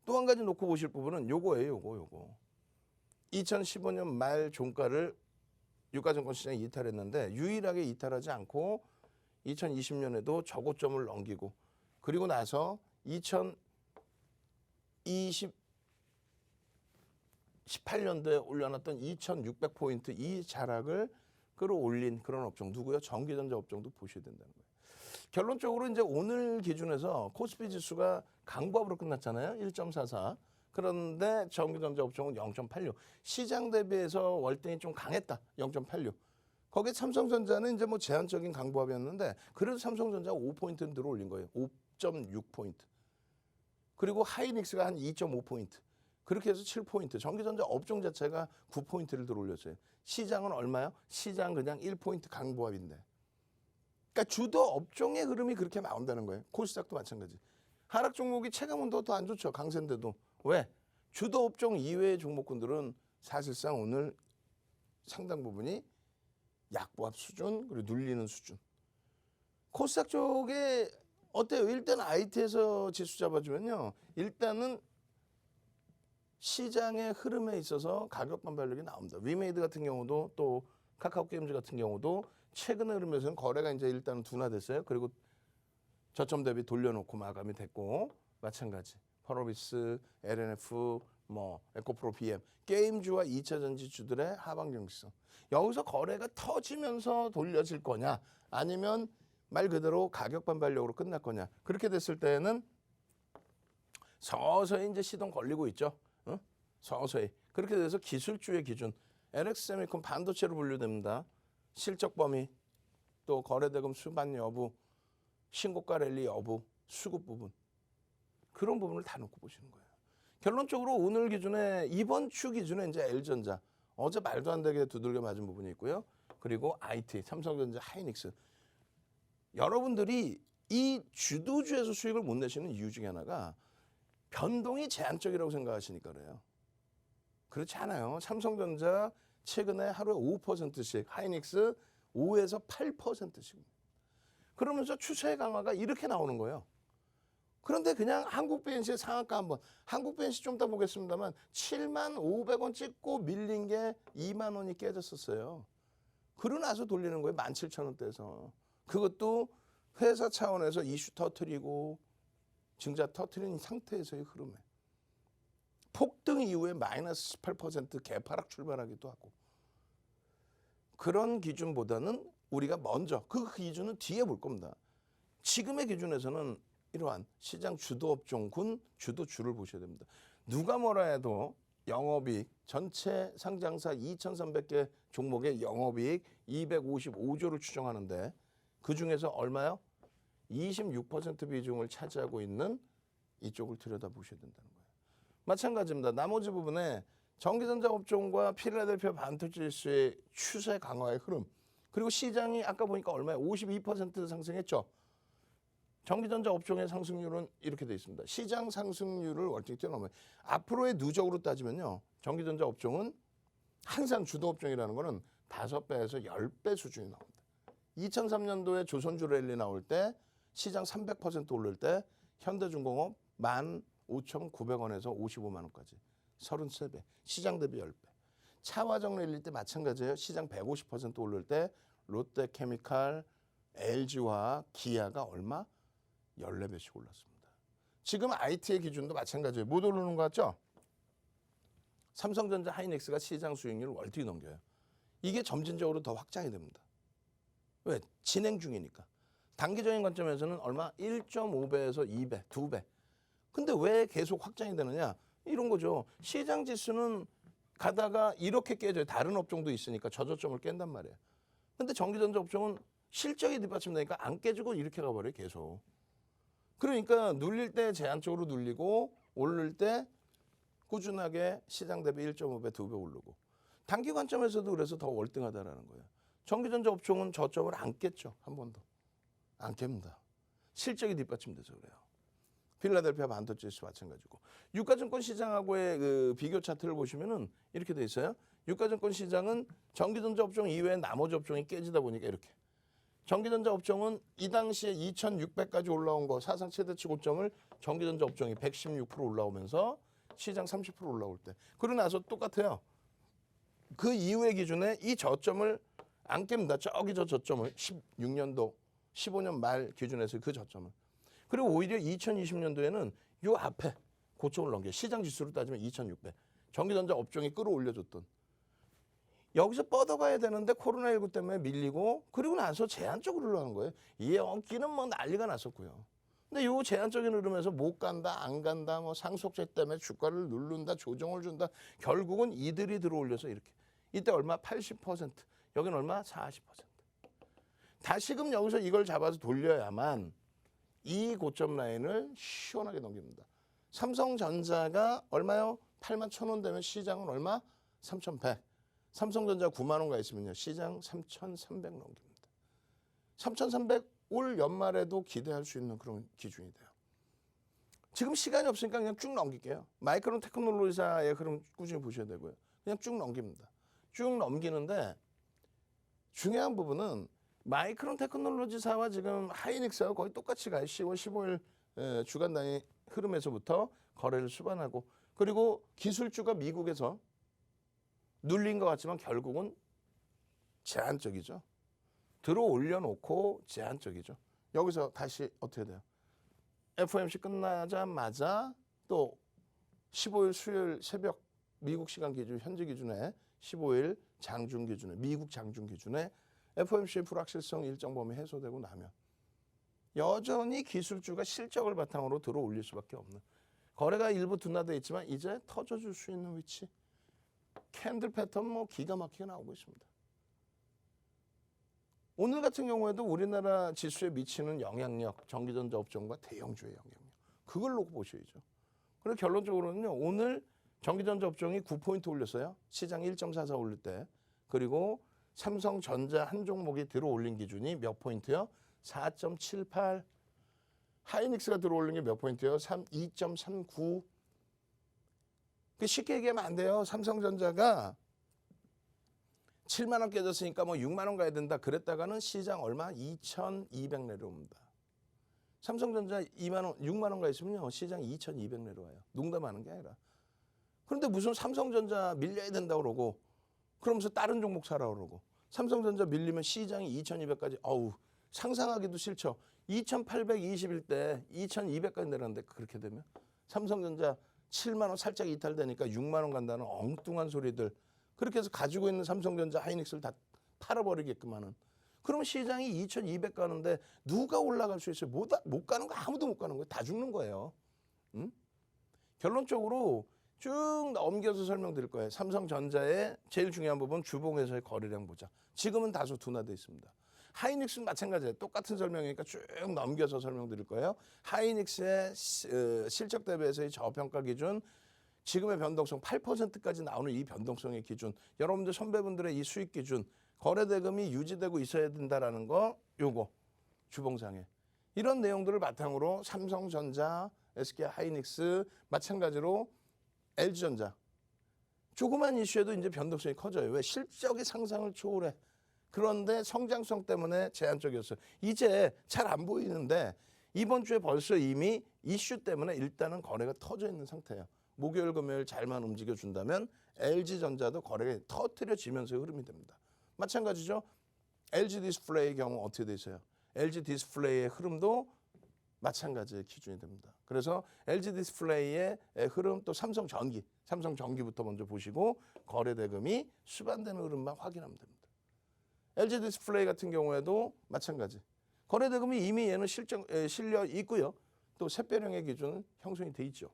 또 한 가지 놓고 보실 부분은 요거예요. 요거. 2015년 말 종가를 유가증권 시장이 이탈했는데 유일하게 이탈하지 않고 2020년에도 저고점을 넘기고 그리고 나서 18년도에 올려놨던 2600포인트 이 자락을 끌어올린 그런 업종 누구요? 전기전자 업종도 보셔야 된다는 거예요. 결론적으로 이제 오늘 기준에서 코스피 지수가 강보합으로 끝났잖아요. 1.44. 그런데 전기전자 업종은 0.86. 시장 대비해서 월등히 좀 강했다. 0.86. 거기에 삼성전자는 이제 뭐 제한적인 강보합이었는데 그래도 삼성전자가 5포인트는 들어올린 거예요. 5.6포인트. 그리고 하이닉스가 한 2.5포인트. 그렇게 해서 7포인트. 전기전자 업종 자체가 9포인트를 들어올렸어요. 시장은 얼마요? 시장 그냥 1포인트 강보합인데. 그러니까 주도 업종의 흐름이 그렇게 나온다는 거예요. 코스닥도 마찬가지. 하락 종목이 체감은 더 안 좋죠. 강세인데도. 왜? 주도 업종 이외의 종목군들은 사실상 오늘 상당 부분이 약보합 수준 그리고 눌리는 수준. 코스닥 쪽에 어때요? 일단 IT에서 지수 잡아주면요. 일단은 시장의 흐름에 있어서 가격 반발력이 나옵니다. 위메이드 같은 경우도 또 카카오 게임즈 같은 경우도 최근의 흐름에서는 거래가 이제 일단은 둔화됐어요. 그리고 저점 대비 돌려놓고 마감이 됐고 마찬가지. 펄어비스, LNF, 에코프로 BM 게임주와 2차 전지주들의 하방 경직성. 여기서 거래가 터지면서 돌려질 거냐 아니면 말 그대로 가격 반발력으로 끝날 거냐. 그렇게 됐을 때는 서서히 이제 시동 걸리고 있죠. 서서히. 그렇게 돼서 기술주의 기준 LX 세미콘 반도체로 분류됩니다. 실적 범위 또 거래대금 수반 여부 신고가 랠리 여부 수급 부분 그런 부분을 다 놓고 보시는 거예요. 결론적으로 오늘 기준에 이번 주 기준에 이제 L전자 어제 말도 안 되게 두들겨 맞은 부분이 있고요. 그리고 IT 삼성전자 하이닉스 여러분들이 이 주도주에서 수익을 못 내시는 이유 중에 하나가 변동이 제한적이라고 생각하시니까 그래요. 그렇지 않아요. 삼성전자 최근에 하루에 5%씩 하이닉스 5에서 8%씩. 그러면서 추세 강화가 이렇게 나오는 거예요. 그런데 그냥 한국 BNC의 상한가 한번 한국 BNC 좀 이따 보겠습니다만 7만 500원 찍고 밀린 게 2만 원이 깨졌었어요. 그러고 나서 돌리는 거예요. 17,000원대에서. 그것도 회사 차원에서 이슈 터트리고 증자 터트린 상태에서의 흐름에. 폭등 이후에 마이너스 18% 개파락 출발하기도 하고. 그런 기준보다는 우리가 먼저 그 기준은 뒤에 볼 겁니다. 지금의 기준에서는 이러한 시장 주도 업종군 주도주를 보셔야 됩니다. 누가 뭐라 해도 영업이익 전체 상장사 2,300개 종목의 영업이익 255조를 추정하는데 그중에서 얼마요? 26% 비중을 차지하고 있는 이쪽을 들여다보셔야 된다는 거예요. 마찬가지입니다. 나머지 부분에 전기전자 업종과 필라델피아 반도체지수의 추세 강화의 흐름, 그리고 시장이 아까 보니까 얼마에 52% 상승했죠. 전기전자 업종의 상승률은 이렇게 돼 있습니다. 시장 상승률을 월등히 뛰어넘어요. 앞으로의 누적으로 따지면요, 전기전자 업종은 항상 주도 업종이라는 거는 5배에서 10배 수준이 나옵니다. 2003년도에 조선주 랠리 나올 때 시장 300% 오를 때 현대중공업 15,900원에서 55만 원까지 33배, 시장 대비 10배. 차화정 랠리 때 마찬가지예요. 시장 150% 오를 때 롯데케미칼, LG와 기아가 얼마? 14배씩 올랐습니다. 지금 IT의 기준도 마찬가지예요. 못 오르는 거 같죠? 삼성전자, 하이닉스가 시장 수익률을 월등히 넘겨요. 이게 점진적으로 더 확장이 됩니다. 왜? 진행 중이니까. 단기적인 관점에서는 얼마? 1.5배에서 2배, 2배. 근데 왜 계속 확장이 되느냐? 이런 거죠. 시장 지수는 가다가 이렇게 깨져요. 다른 업종도 있으니까 저저점을 깬단 말이에요. 근데 전기전자 업종은 실적이 뒷받침되니까 안 깨지고 이렇게 가버려요. 계속. 그러니까 눌릴 때 제한적으로 눌리고 오를 때 꾸준하게 시장 대비 1.5배, 2배 오르고. 단기 관점에서도 그래서 더 월등하다라는 거예요. 전기전자 업종은 저점을 안 깼죠. 한 번도. 안 깹니다. 실적이 뒷받침돼서 그래요. 필라델피아 반도체지수 마찬가지고. 유가증권 시장하고의 그 비교 차트를 보시면은 이렇게 돼 있어요. 유가증권 시장은 전기전자 업종 이외에 나머지 업종이 깨지다 보니까 이렇게. 전기전자 업종은 이 당시에 2,600까지 올라온 거 사상 최대치 고점을 전기전자 업종이 116% 올라오면서 시장 30% 올라올 때. 그러고 나서 똑같아요. 그 이후의 기준에 이 저점을 안 깹니다. 저기 저 저점을 16년도, 15년 말 기준에서 그 저점을. 그리고 오히려 2020년도에는 요 앞에 고점을 넘겨요. 시장 지수로 따지면 2,600. 전기전자 업종이 끌어올려줬던. 여기서 뻗어가야 되는데 코로나19 때문에 밀리고 그리고 나서 제한적으로 올라간 거예요. 이 여기는 뭐 난리가 났었고요. 근데 요 제한적인 흐름에서 못 간다, 안 간다, 뭐 상속세 때문에 주가를 누른다, 조정을 준다. 결국은 이들이 들어올려서 이렇게. 이때 얼마? 80%. 여기는 얼마? 40%. 다시금 여기서 이걸 잡아서 돌려야만 이 고점 라인을 시원하게 넘깁니다. 삼성전자가 얼마요? 81,000원 되면 시장은 얼마? 3,100. 삼성전자 9만 원 가 있으면요. 시장 3,300 넘깁니다. 3,300 올 연말에도 기대할 수 있는 그런 기준이 돼요. 지금 시간이 없으니까 그냥 쭉 넘길게요. 마이크론 테크놀로지사의 흐름 꾸준히 보셔야 되고요. 그냥 쭉 넘깁니다. 쭉 넘기는데 중요한 부분은 마이크론 테크놀로지사와 지금 하이닉스하고 거의 똑같이 가요. 10월 15일 주간 단위 흐름에서부터 거래를 수반하고 그리고 기술주가 미국에서 눌린 것 같지만 결국은 제한적이죠. 들어 올려놓고 제한적이죠. 여기서 다시 어떻게 돼요? FOMC 끝나자마자 또 15일 수요일 새벽 미국 시간 기준 현지 기준에 15일 장중 기준에 미국 장중 기준에 FOMC 불확실성 일정 범위 해소되고 나면 여전히 기술주가 실적을 바탕으로 들어 올릴 수밖에 없는 거래가 일부 둔화돼 있지만 이제 터져줄 수 있는 위치 캔들 패턴 뭐 기가 막히게 나오고 있습니다. 오늘 같은 경우에도 우리나라 지수에 미치는 영향력 전기전자 업종과 대형주의 영향력 그걸 놓고 보셔야죠. 그리고 결론적으로는요. 오늘 전기전자 업종이 9포인트 올렸어요. 시장 1.44 올릴 때. 그리고 삼성전자 한 종목이 들어올린 기준이 몇 포인트요? 4.78. 하이닉스가 들어올린 게 몇 포인트요? 2.39. 쉽게 얘기하면 안 돼요. 삼성전자가 7만 원 깨졌으니까 뭐 6만 원 가야 된다. 그랬다가는 시장 얼마? 2,200 내려옵니다. 삼성전자 2만 원, 6만 원 가 있으면요. 시장 2,200 내려와요. 농담하는 게 아니라. 그런데 무슨 삼성전자 밀려야 된다고 그러고 그러면서 다른 종목 사라 그러고 삼성전자 밀리면 시장이 2,200까지 어우 상상하기도 싫죠. 2,821대 2,200까지 내렸는데 그렇게 되면 삼성전자 7만 원 살짝 이탈되니까 6만 원 간다는 엉뚱한 소리들 그렇게 해서 가지고 있는 삼성전자 하이닉스를 다 팔아버리게끔 하는 그럼 시장이 2,200 가는데 누가 올라갈 수 있어요? 못 가는 거 아무도 못 가는 거예요. 다 죽는 거예요. 응? 결론적으로 쭉 넘겨서 설명드릴 거예요. 삼성전자의 제일 중요한 부분 주봉에서의 거래량 보자. 지금은 다소 둔화되어 있습니다. 하이닉스는 마찬가지예요. 똑같은 설명이니까 쭉 넘겨서 설명드릴 거예요. 하이닉스의 실적 대비해서의 저평가 기준, 지금의 변동성 8%까지 나오는 이 변동성의 기준, 여러분들 선배분들의 이 수익 기준, 거래 대금이 유지되고 있어야 된다라는 거, 요거 주봉상에 이런 내용들을 바탕으로 삼성전자, SK 하이닉스, 마찬가지로 LG전자 조그만 이슈에도 이제 변동성이 커져요. 왜? 실적의 상상을 초월해. 그런데 성장성 때문에 제한적이었어요. 이제 잘 안 보이는데 이번 주에 벌써 이미 이슈 때문에 일단은 거래가 터져 있는 상태예요. 목요일, 금요일 잘만 움직여준다면 LG전자도 거래가 터트려지면서의 흐름이 됩니다. 마찬가지죠. LG 디스플레이의 경우 어떻게 돼 있어요? LG 디스플레이의 흐름도 마찬가지의 기준이 됩니다. 그래서 LG 디스플레이의 흐름, 또 삼성전기부터 먼저 보시고 거래 대금이 수반되는 흐름만 확인하면 됩니다. LG 디스플레이 같은 경우에도 마찬가지. 거래 대금이 이미 얘는 실려 있고요. 또 샛별형의 기준은 형성이 돼 있죠.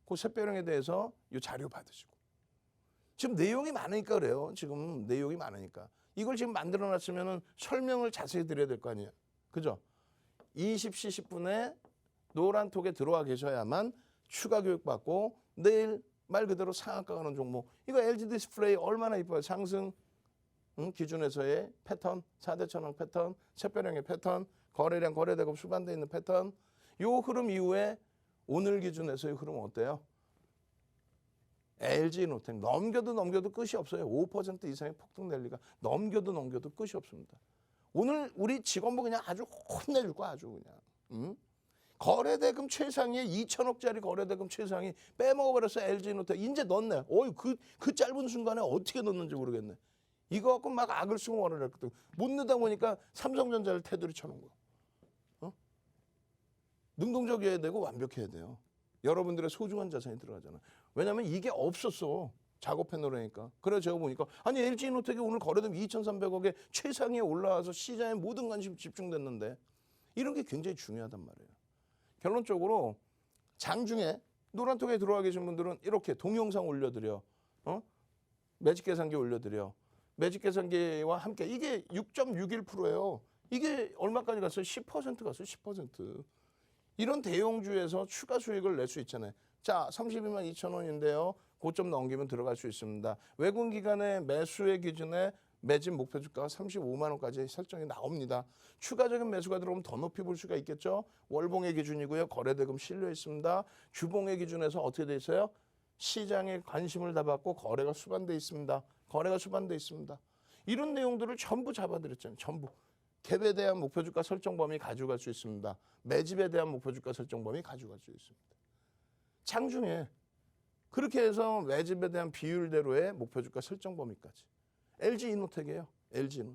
그 샛별형에 대해서 이 자료 받으시고. 지금 내용이 많으니까 그래요. 지금 내용이 많으니까. 이걸 지금 만들어 놨으면은 설명을 자세히 드려야 될 거 아니에요. 그죠? 20시 10분에 노란톡에 들어와 계셔야만 추가 교육 받고 내일 말 그대로 상한가 가는 종목. 이거 LG 디스플레이 얼마나 이뻐요. 상승 기준에서의 패턴, 4대 천왕 패턴, 샛별형의 패턴, 거래량, 거래대금 수반돼 있는 패턴. 요 흐름 이후에 오늘 기준에서의 흐름은 어때요? LG노텍 넘겨도 끝이 없어요. 5% 이상의 폭등 랠리가 넘겨도 끝이 없습니다. 오늘 우리 직원부 그냥 아주 혼내줄 거야. 아주 그냥. 거래대금 최상위에 2천억짜리 거래대금 최상위 빼먹어버려서 LG노텍 이제 넣었네. 그 짧은 순간에 어떻게 넣었는지 모르겠네. 이거 갖고 막 악을 쓰고 원을 했거든. 못 넣다 보니까 삼성전자를 테두리 쳐놓은 거야. 능동적이어야 되고 완벽해야 돼요. 여러분들의 소중한 자산이 들어가잖아. 왜냐하면 이게 없었어. 작업해놓으니까. 그래서 제가 보니까 아니 LG노텍이 오늘 거래대금 2,300억에 최상위에 올라와서 시장에 모든 관심이 집중됐는데 이런 게 굉장히 중요하단 말이에요. 결론적으로 장중에 노란톡에 들어와 계신 분들은 이렇게 동영상 올려드려. 매직 계산기 올려드려. 매직 계산기와 함께 이게 6.61%예요. 이게 얼마까지 갔어요? 10% 갔어요. 10%. 이런 대형주에서 추가 수익을 낼 수 있잖아요. 자, 32만 2천 원인데요. 고점 넘기면 들어갈 수 있습니다. 외국 기관의 매수의 기준에 매집 목표 주가가 35만 원까지 설정이 나옵니다. 추가적인 매수가 들어오면 더 높이 볼 수가 있겠죠. 월봉의 기준이고요. 거래대금 실려 있습니다. 주봉의 기준에서 어떻게 돼 있어요? 시장에 관심을 다 받고 거래가 수반돼 있습니다. 이런 내용들을 전부 잡아드렸잖아요. 전부. 갭에 대한 목표 주가 설정 범위 가져갈 수 있습니다. 매집에 대한 목표 주가 설정 범위 가져갈 수 있습니다. 장중에 그렇게 해서 매집에 대한 비율대로의 목표 주가 설정 범위까지. LG 이노텍이에요. LG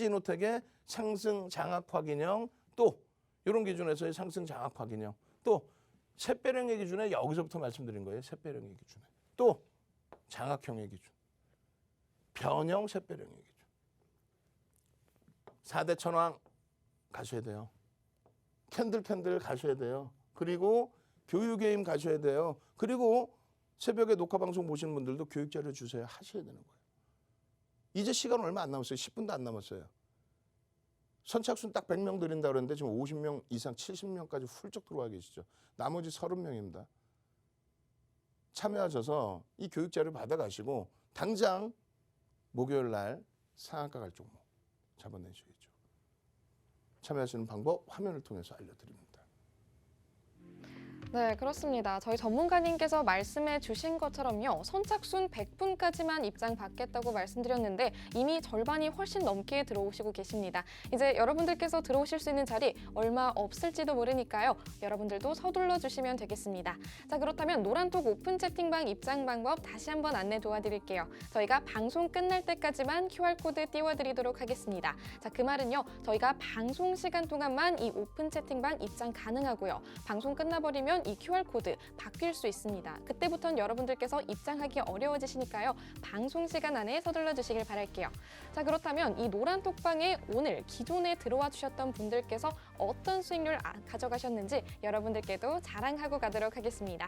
이노텍의 상승 장악 확인형, 또 이런 기준에서의 상승 장악 확인형, 또 샛별형의 기준에 여기서부터 말씀드린 거예요. 샛별형의 기준에. 또 장악형의 기준. 변형 샛별형의 기준. 4대 천왕 가셔야 돼요. 캔들 가셔야 돼요. 그리고 교육의 힘 가셔야 돼요. 그리고 새벽에 녹화 방송 보시는 분들도 교육 자료 주세요. 하셔야 되는 거예요. 이제 시간 얼마 안 남았어요. 10분도 안 남았어요. 선착순 딱 100명 드린다 그랬는데 지금 50명 이상 70명까지 훌쩍 들어와 계시죠. 나머지 30명입니다. 참여하셔서 이 교육 자료 받아가시고 당장 목요일 날 상한가 갈 종목 잡아내셔야죠. 참여하시는 방법 화면을 통해서 알려드립니다. 네, 그렇습니다. 저희 전문가님께서 말씀해 주신 것처럼요. 선착순 100분까지만 입장 받겠다고 말씀드렸는데 이미 절반이 훨씬 넘게 들어오시고 계십니다. 이제 여러분들께서 들어오실 수 있는 자리 얼마 없을지도 모르니까요. 여러분들도 서둘러 주시면 되겠습니다. 자, 그렇다면 노란톡 오픈 채팅방 입장 방법 다시 한번 안내 도와드릴게요. 저희가 방송 끝날 때까지만 QR코드 띄워드리도록 하겠습니다. 자, 그 말은요. 저희가 방송 시간 동안만 이 오픈 채팅방 입장 가능하고요. 방송 끝나버리면 이 QR코드 바뀔 수 있습니다. 그때부터는 여러분들께서 입장하기 어려워지시니까요. 방송 시간 안에 서둘러 주시길 바랄게요. 자, 그렇다면 이 노란 톡방에 오늘 기존에 들어와 주셨던 분들께서 어떤 수익률 가져가셨는지 여러분들께도 자랑하고 가도록 하겠습니다.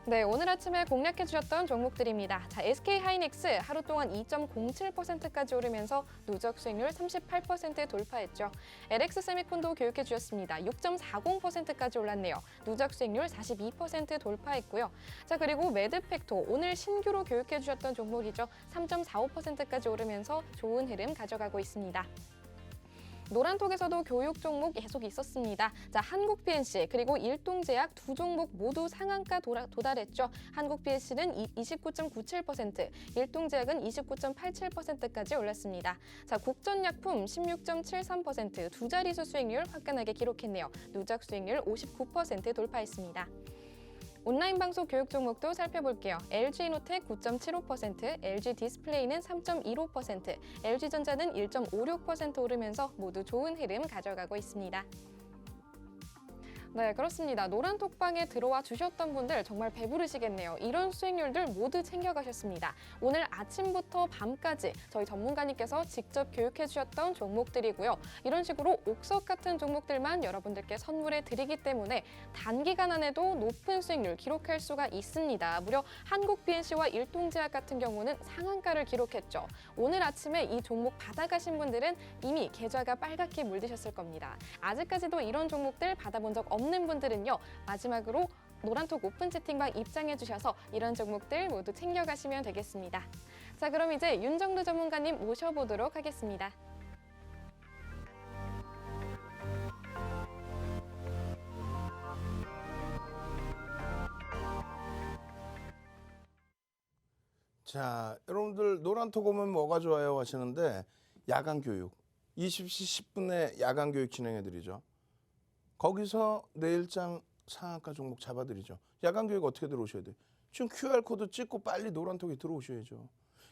네, 오늘 아침에 공략해 주셨던 종목들입니다. 자, SK 하이닉스 하루 동안 2.07%까지 오르면서 누적 수익률 38% 돌파했죠. LX 세미콘도 교육해 주셨습니다. 6.40%까지 올랐네요. 누적 수익률 42% 돌파했고요. 자, 그리고 매드팩토 오늘 신규로 교육해 주셨던 종목이죠. 3.45%까지 오르면서 좋은 흐름 가져가고 있습니다. 노란톡에서도 교육 종목 계속 있었습니다. 자, 한국 PNC 그리고 일동제약 두 종목 모두 상한가 도달했죠. 한국 PNC는 29.97%, 일동제약은 29.87%까지 올랐습니다. 자, 국전약품 16.73%, 두 자릿수 수익률 화끈하게 기록했네요. 누적 수익률 59% 돌파했습니다. 온라인 방송 교육 종목도 살펴볼게요. LG이노텍 9.75%, LG디스플레이는 3.15%, LG전자는 1.56% 오르면서 모두 좋은 흐름 가져가고 있습니다. 네, 그렇습니다. 노란톡방에 들어와 주셨던 분들 정말 배부르시겠네요. 이런 수익률들 모두 챙겨가셨습니다. 오늘 아침부터 밤까지 저희 전문가님께서 직접 교육해 주셨던 종목들이고요. 이런 식으로 옥석 같은 종목들만 여러분들께 선물해 드리기 때문에 단기간 안에도 높은 수익률 기록할 수가 있습니다. 무려 한국 BNC와 일동제약 같은 경우는 상한가를 기록했죠. 오늘 아침에 이 종목 받아가신 분들은 이미 계좌가 빨갛게 물드셨을 겁니다. 아직까지도 이런 종목들 받아본 적 없는 분들은요, 마지막으로 노란톡 오픈 채팅방 입장해 주셔서 이런 종목들 모두 챙겨가시면 되겠습니다. 자, 그럼 이제 윤정두 전문가님 모셔보도록 하겠습니다. 자, 여러분들 노란톡 오면 뭐가 좋아요 하시는데 야간 교육 20시 10분에 야간 교육 진행해 드리죠. 거기서 내일장 상한가 종목 잡아드리죠. 야간 교육 어떻게 들어오셔야 돼요? 지금 QR코드 찍고 빨리 노란톡에 들어오셔야죠.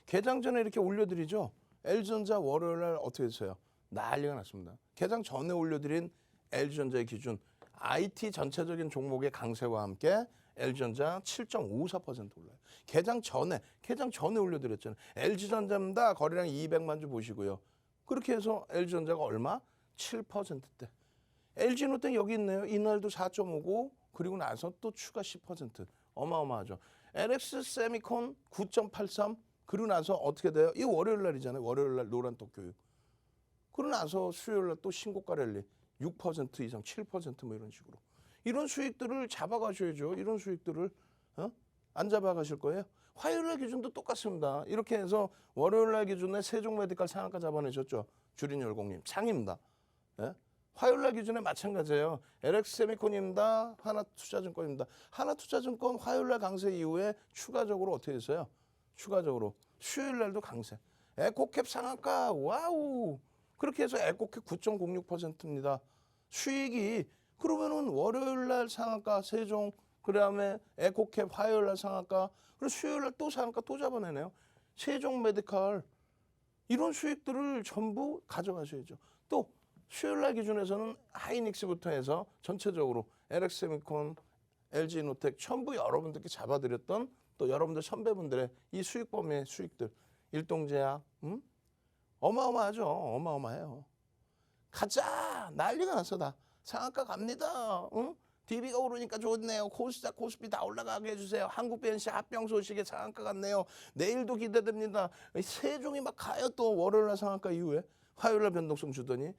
개장 전에 이렇게 올려드리죠. LG전자 월요일날 어떻게 됐어요? 난리가 났습니다. 개장 전에 올려드린 LG전자의 기준 IT 전체적인 종목의 강세와 함께 LG전자 7.54% 올라요. 개장 전에 올려드렸잖아요. LG전자입니다. 거래량 200만 주 보시고요. 그렇게 해서 LG전자가 얼마? 7%대. LG노텍 여기 있네요. 이날도 4.59 그리고 나서 또 추가 10% 어마어마하죠. LX 세미콘 9.83 그리고 나서 어떻게 돼요? 이 월요일 날이잖아요. 월요일 날 노란톡 교육. 그러고 나서 수요일 날 또 신고가 랠리 6% 이상 7% 이런 식으로. 이런 수익들을 잡아가셔야죠. 이런 수익들을 안 잡아가실 거예요? 화요일 날 기준도 똑같습니다. 이렇게 해서 월요일 날 기준에 세종메디칼 상한가 잡아내셨죠. 주린열공님 창입니다. 예? 화요일 날 기준에 마찬가지예요. LX세미콘입니다. 하나투자증권입니다. 하나투자증권 화요일 날 강세 이후에 추가적으로 어떻게 됐어요? 추가적으로 수요일 날도 강세. 에코캡 상한가 와우. 그렇게 해서 에코캡 9.06%입니다. 수익이 그러면은 월요일 날 상한가 세종 그다음에 에코캡 화요일 날 상한가 그리고 수요일 날 또 상한가 또 잡아내네요. 세종 메디칼 이런 수익들을 전부 가져가셔야죠. 또 수요일 날 기준에서는 하이닉스부터 해서 전체적으로 LX세미콘, LG노텍 전부 여러분들께 잡아드렸던 또 여러분들 선배분들의 이 수익 범위의 수익들 일동제약 어마어마하죠. 어마어마해요. 가자 난리가 났어 다. 상한가 갑니다. DB가 오르니까 좋네요. 코스닥, 코스피 다 올라가게 해주세요. 한국 BNC 합병 소식에 상한가 갔네요. 내일도 기대됩니다. 세종이 막 가요. 또 월요일날 상한가 이후에 화요일날 변동성 주더니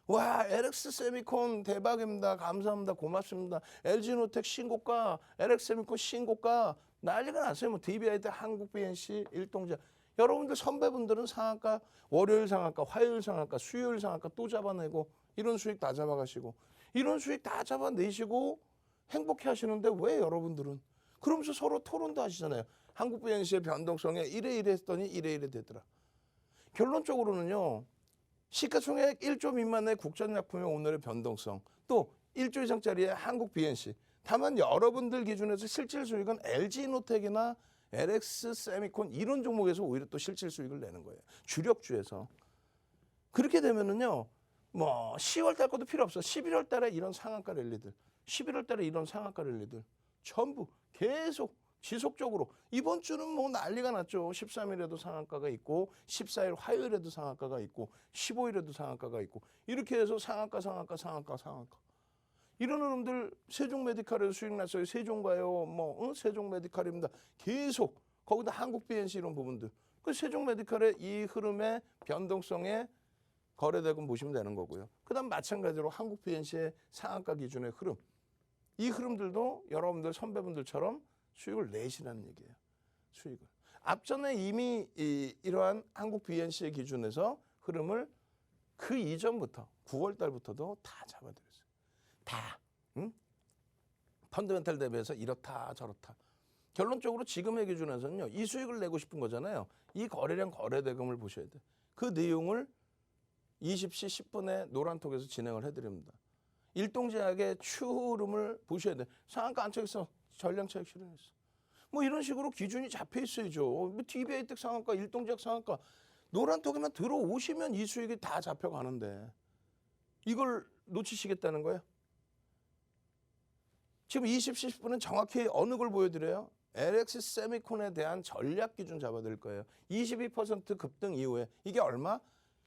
와 LX 세미콘 대박입니다. 감사합니다. 고맙습니다. LG노텍 신고가, LX 세미콘 신고가 난리가 났어요. 뭐 DBI 때 한국 BNC 일동제 여러분들 선배분들은 상한가 월요일 상한가, 화요일 상한가, 수요일 상한가 또 잡아내고 이런 수익 다 잡아가시고 이런 수익 다 잡아내시고 행복해 하시는데 왜 여러분들은 그러면서 서로 토론도 하시잖아요. 한국 BNC의 변동성에 이래 했더니 이래 되더라. 결론적으로는요. 시가총액 1조 미만의 국전약품의 오늘의 변동성 또 1조 이상짜리의 한국 BNC 다만 여러분들 기준에서 실질 수익은 LG노텍이나 LX 세미콘 이런 종목에서 오히려 또 실질 수익을 내는 거예요. 주력주에서. 그렇게 되면은요. 뭐 10월 달 것도 필요 없어. 11월 달에 이런 상한가 랠리들. 11월 달에 이런 상한가 랠리들. 전부 계속 지속적으로 이번 주는 뭐 난리가 났죠. 13일에도 상한가가 있고 14일 화요일에도 상한가가 있고 15일에도 상한가가 있고 이렇게 해서 상한가. 이런 흐름들 세종 메디칼에서 수익 났어요. 세종가요? 세종 메디칼입니다. 계속 거기다 한국 BNC 이런 부분들. 그 세종 메디칼의 이 흐름의 변동성에 거래대금 보시면 되는 거고요. 그다음 마찬가지로 한국 BNC의 상한가 기준의 흐름. 이 흐름들도 여러분들 선배분들처럼 수익을 내시라는 얘기예요. 수익을. 앞전에 이미 이러한 한국 BNC의 기준에서 흐름을 그 이전부터 9월 달부터도 다 잡아드렸어요. 다. 응? 펀더멘탈 대비해서 이렇다 저렇다. 결론적으로 지금의 기준에서는요. 이 수익을 내고 싶은 거잖아요. 이 거래량 거래대금을 보셔야 돼요. 그 내용을 20시 10분에 노란톡에서 진행을 해드립니다. 일동제약의 추후 흐름을 보셔야 돼요. 상한가 안착해서 전량 차익 실현했어. 이런 식으로 기준이 잡혀 있어야죠. DBA 득 상한가, 일동제약 상한가. 노란톡에만 들어오시면 이 수익이 다 잡혀가는데 이걸 놓치시겠다는 거예요? 지금 20시 10분은 정확히 어느 걸 보여드려요? LX 세미콘에 대한 전략 기준 잡아드릴 거예요. 22% 급등 이후에 이게 얼마?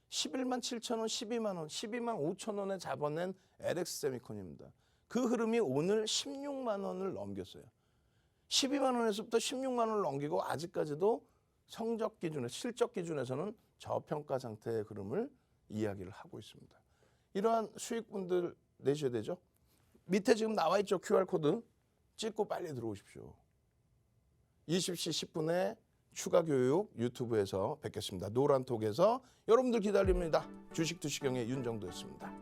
11만 7천 원, 12만 원, 12만 5천 원에 잡아낸 LX 세미콘입니다. 그 흐름이 오늘 16만 원을 넘겼어요. 12만 원에서부터 16만 원을 넘기고 아직까지도 성적 기준에 실적 기준에서는 저평가 상태의 흐름을 이야기를 하고 있습니다. 이러한 수익분들 내셔야 되죠. 밑에 지금 나와 있죠. QR코드 찍고 빨리 들어오십시오. 20시 10분에 추가 교육 유튜브에서 뵙겠습니다. 노란톡에서 여러분들 기다립니다. 주식 투시경의 윤정도였습니다.